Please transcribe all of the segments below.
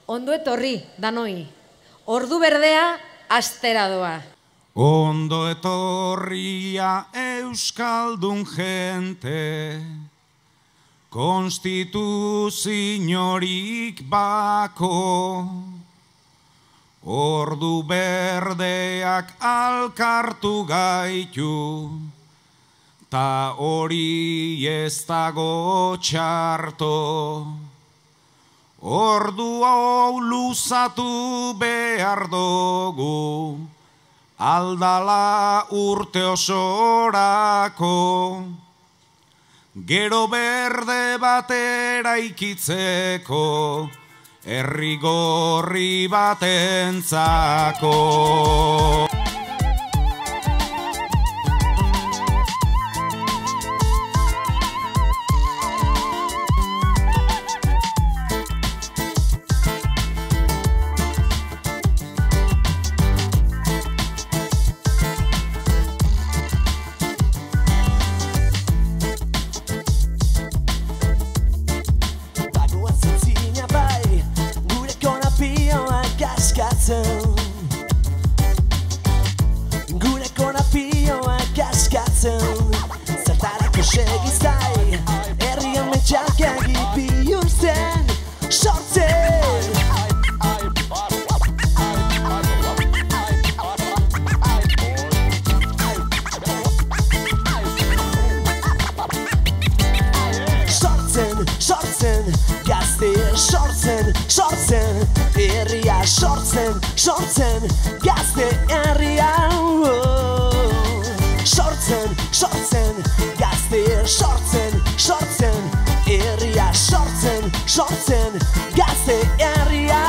Ondo etorri, danoi. Ordu berdea, astera doa. Ondo etorria euskaldun jente, konstituziorik bako, ordu berdeak alkartu gaitu, ta hori ez dago txarto. Ordu hau luzatu behar dugu, aldala urte osorako, gero berde batera ikitzeko, herri gorri batentzako. Gure konapioa kaskatzen, zertarako segizai, herrian metxakagi bihurtzen, sortzen. Sortzen, gaztea sortzen, herria sortzen, gazte herria. Sortzen, gaztea sortzen, herria sortzen, gazte herria.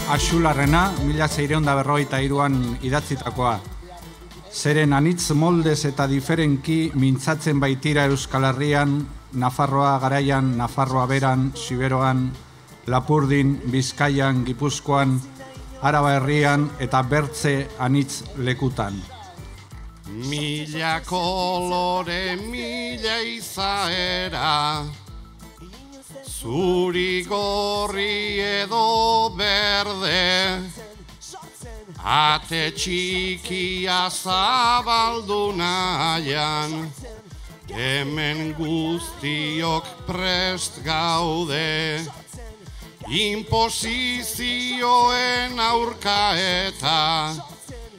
Axularrena, 1643an idatzitakoa. Zeren anitz moldez eta diferenki mintzatzen baitira Euskal Herrian, Nafarroa garaian, Nafarroa beran, Siberoan, Lapurdin, Bizkaian, Gipuzkoan, Araba herrian eta bertze anitz lekutan. Mila kolore, mila izaera, zuri gorri edo berde, ate txikia zabaldu nahian, hemen guztiok prest gaude, imposizioen aurka eta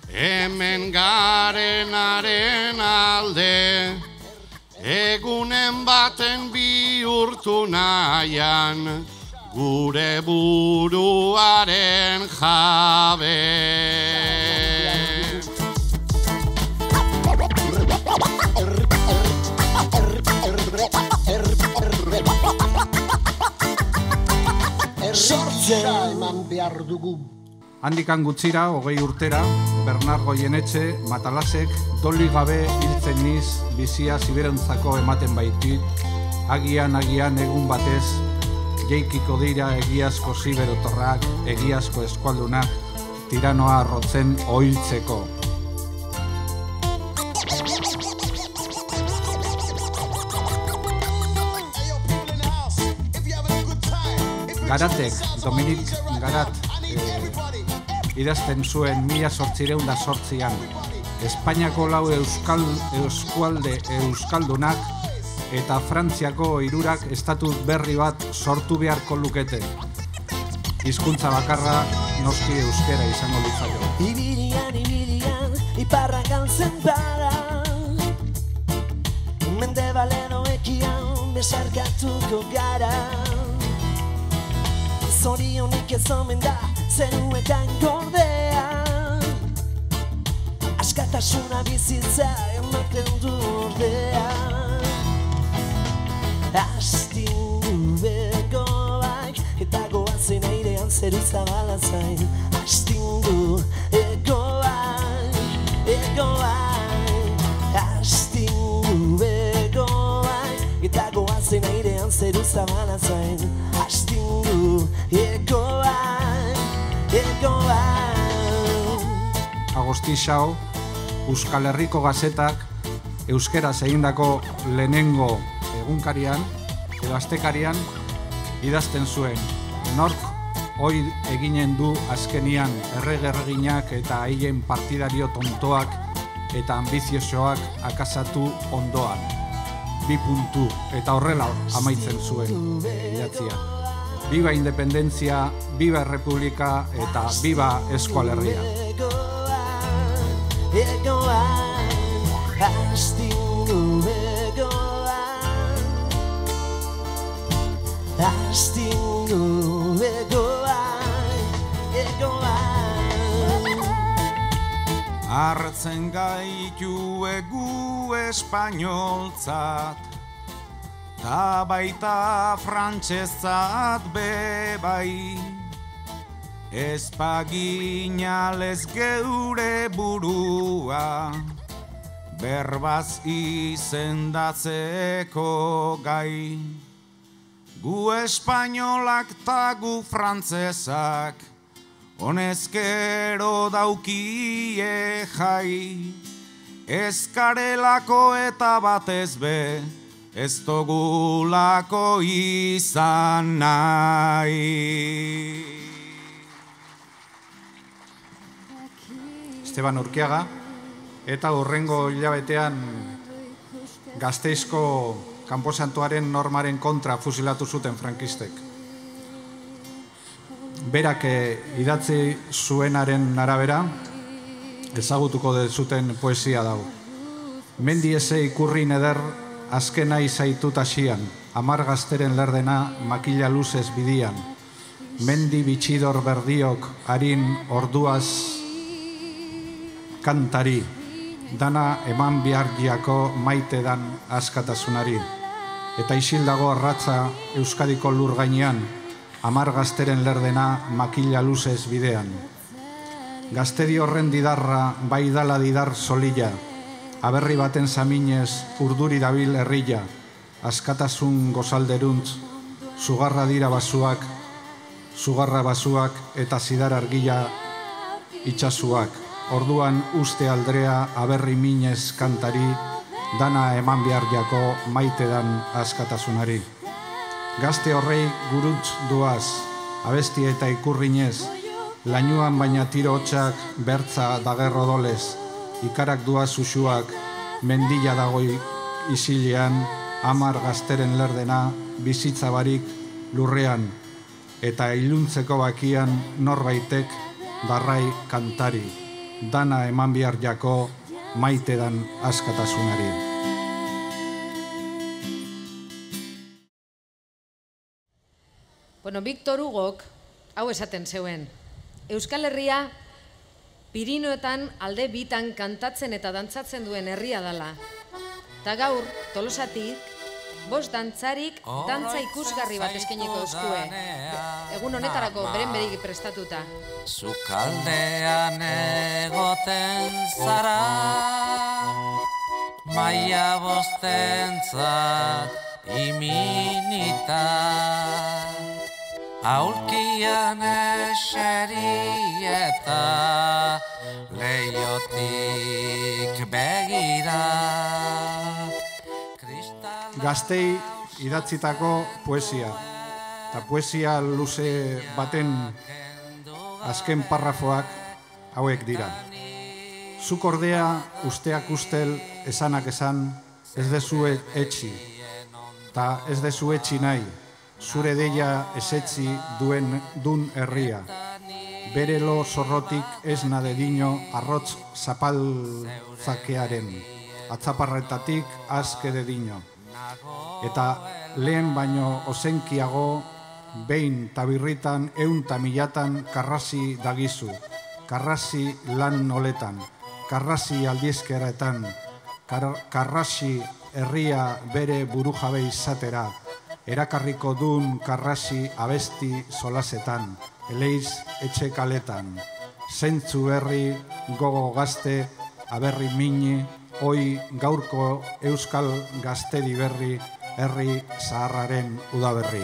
hemen garenaren alde, egunen baten bihurtu nahian, gure buruaren jabe. Handikan gutzira, 20 urtera, Bernard Goyenetxe, Matalasek, doli gabe hiltzen niz, bizia ziberentzako ematen baitit, agian egun batez, jeikiko dira egiazko ziberotorrak, egiazko eskualdunak, tiranoa arrotzen oiltzeko. Garatek, Dominik Garat, idazten zuen 1808an, Espainiako 4 eskualde euskaldunak eta Frantziako 3 estatut berri bat sortu beharko lukete. Hizkuntza bakarra noski euskera izango litzaio. Ibilian, iparra galtzen bada, mendebalen oekian besarkatuko gara. Zorionik ez omen da zeruetan gordea, askatasuna bizitza ematen du ordea. Astindu begoak eta goazen airean zeru zabala zain. Astindu egoak, astindu begoak eta goazen airean zeru zabala zain. Astindu egoak. Agostixao, Euskal Herriko Gazetak, euskeraz egindako lehenengo egunkarian, edo astekarian idazten zuen. Nork hoi eginen du azkenian erreginak eta haien partidario tontoak eta ambiziosoak akasatu ondoan. 2 puntu eta horrela amaitzen zuen idatzia. Viva independentzia, viva errepublika eta viva Euskal Herria. Hartzen gaitu egu espainoltzat, ta baita frantsestzat bebai, ez paginalez geure burua, berbaz izendatzeko gai. Gu espainolak ta gu frantzesak, honezkero daukie jai, ezkarelako eta batez be, ez dogulako izan nahi. Esteban Urkiaga, eta hurrengo hilabetean Gasteizko kanposantuaren normaren kontra fusilatu zuten frankistek. Berak idatzi zuenaren arabera, ezagutuko dezuten poesia dago. Mendi eze ikurri neder, azkena izaitut asian, 10 gazteren lerdena makila luzez bidian. Mendi bitxidor berdiok harin orduaz kantari, dana eman bihargiako maite dan askatasunari. Eta isildago arratza Euskadiko lur gainean, 10 gazteren lerdena makila luzez bidean. Gaztedi horren didarra bai dala didar solila, aberri baten zaminez urduri dabil herrila, askatasun gozalderuntz, sugarra dira basuak, sugarra basuak eta zidar argila itxasuak. Orduan uste aldrea aberri minez kantari, dana eman bihargiako maite dan askatasunari. Gazte horrei guruntz duaz, abesti eta ikurrinez, lainuan baina tiro hotxak bertza dagerro dolez, ikarak duaz usuak, mendila dagoi isilean, 10 gazteren lerdena bizitza barik lurrean, eta iluntzeko bakian norbaitek darrai kantari, dana eman bihar jako maite dan askatasunari. Bueno, Victor Hugok hau esaten zeuen. Euskal Herria Pirinoetan alde bitan kantatzen eta dantzatzen duen herria dala. Ta gaur, Tolosatik, 5 dantzarik dantza ikusgarri bat eskainiko eskue. Egun honetarako beren beregi prestatuta. Sukaldean egoten zara, maia bostentzat iminita, aulkian eseri eta leiotik begira. Gaztei idatzitako poesia, eta poesia luze baten azken parrafoak hauek dira. Zuk ordea usteak ustel esanak esan ez dezue etxi, eta ez dezu etxi nahi, zure deia esetzi dun herria. Bere lo zorrotik ez nadedino arrotz zapalzakearen, atzaparretatik azke dedino. Eta lehen baino ozenkiago, behin tabirritan 100 milatan karrasi dagizu, karrasi lan noletan, karrasi aldiezkeretan, karrasi herria bere burujabe izatera, erakarriko dun karrasi abesti solasetan, eleiz etxe kaletan, zentzu herri gogo gazte, aberri mini, hoi gaurko euskal gaztedi berri, herri zaharraren udaberri.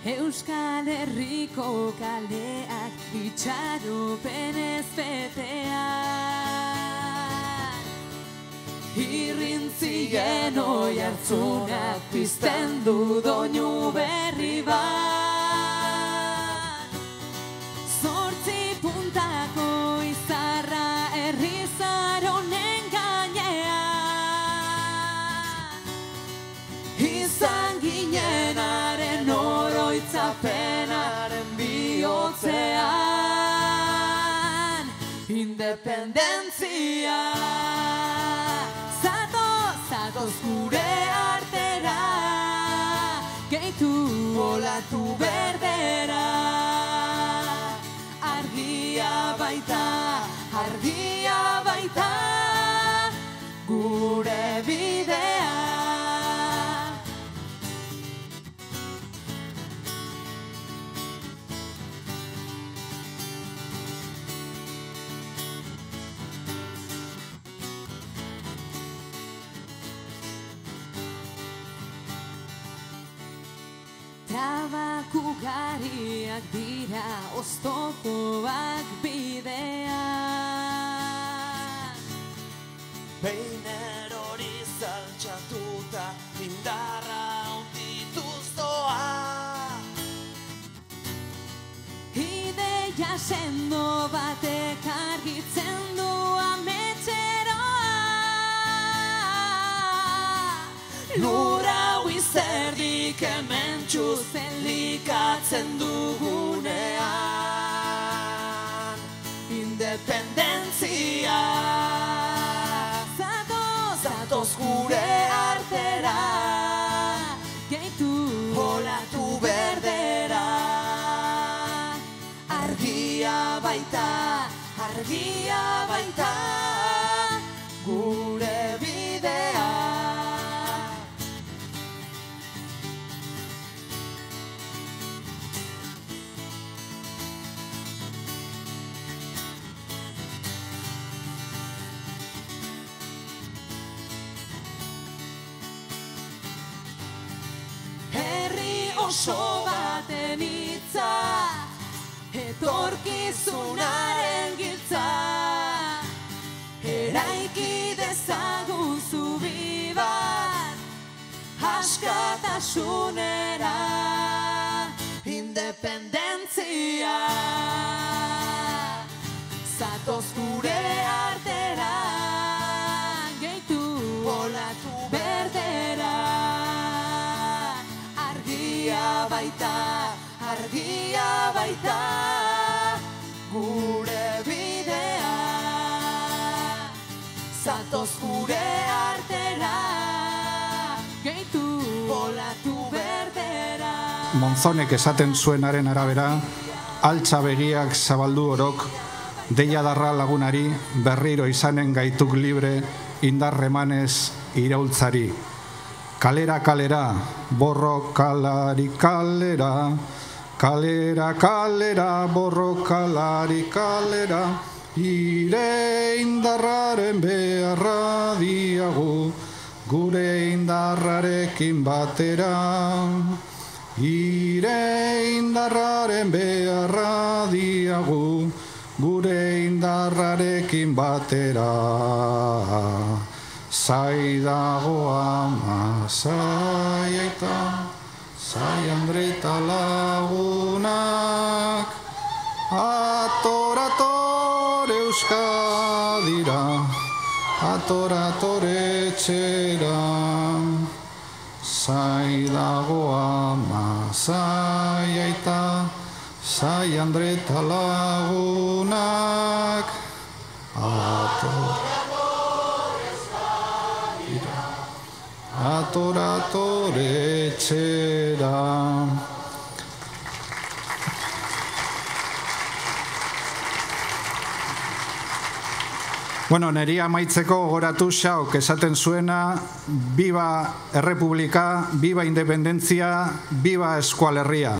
Euskal Herriko kaleak itxaropenez beteak, irrintzien oihartzunak pizten du doinu berri bat. Zortzi puntako izarra herrizaronen gainean, izan ginenaren oroitzapenaren bihotzean, independentzia. Zatoz gure artera, gehitu olatu berdera. Argia baita, gure bidea. Trabak ugariak dira, oztopoak bidean. Behin erori zaltxatuta, indarra ondituz doa. Ideia sendo batek argitzen du ametxeroa. Lura huizerdik hementxu zelikatzen dugunean, independentzia. Zatoz gure artera, gehitu olatu berdera. Argia baita, gure bidea. Oso baten hitza, etorkizunaren giltza, eraiki dezagun zubi bat, askatasunera, independentzia. Zatoz gure artera, gehitu olatu berdera. Argia baita, gure bidea. Zatoz gure artera, gehitu olatu berdera. Monzonek esaten zuenaren arabera, altza begiak zabaldu orok, deia darra lagunari, berriro izanen gaituk libre, indarremanez iraultzari. Kalera, kalera, borrokalari kalera, kalera, kalera, borrokalari kalera, Ire indarraren beharra diagu, gure indarrarekin batera. Ire indarraren beharra diagu, gure indarrarekin batera. Zai dago ama, zai aita, zai Andreta lagunak, ator Euskadira, ator etxera. Zai dago ama, zai aita, zai Andreta lagunak, ator etxera. Bueno, neri amaitzeko gogoratu Xauk esaten zuena, viva Errepublika, viva Independentzia, viva Eskual Herria.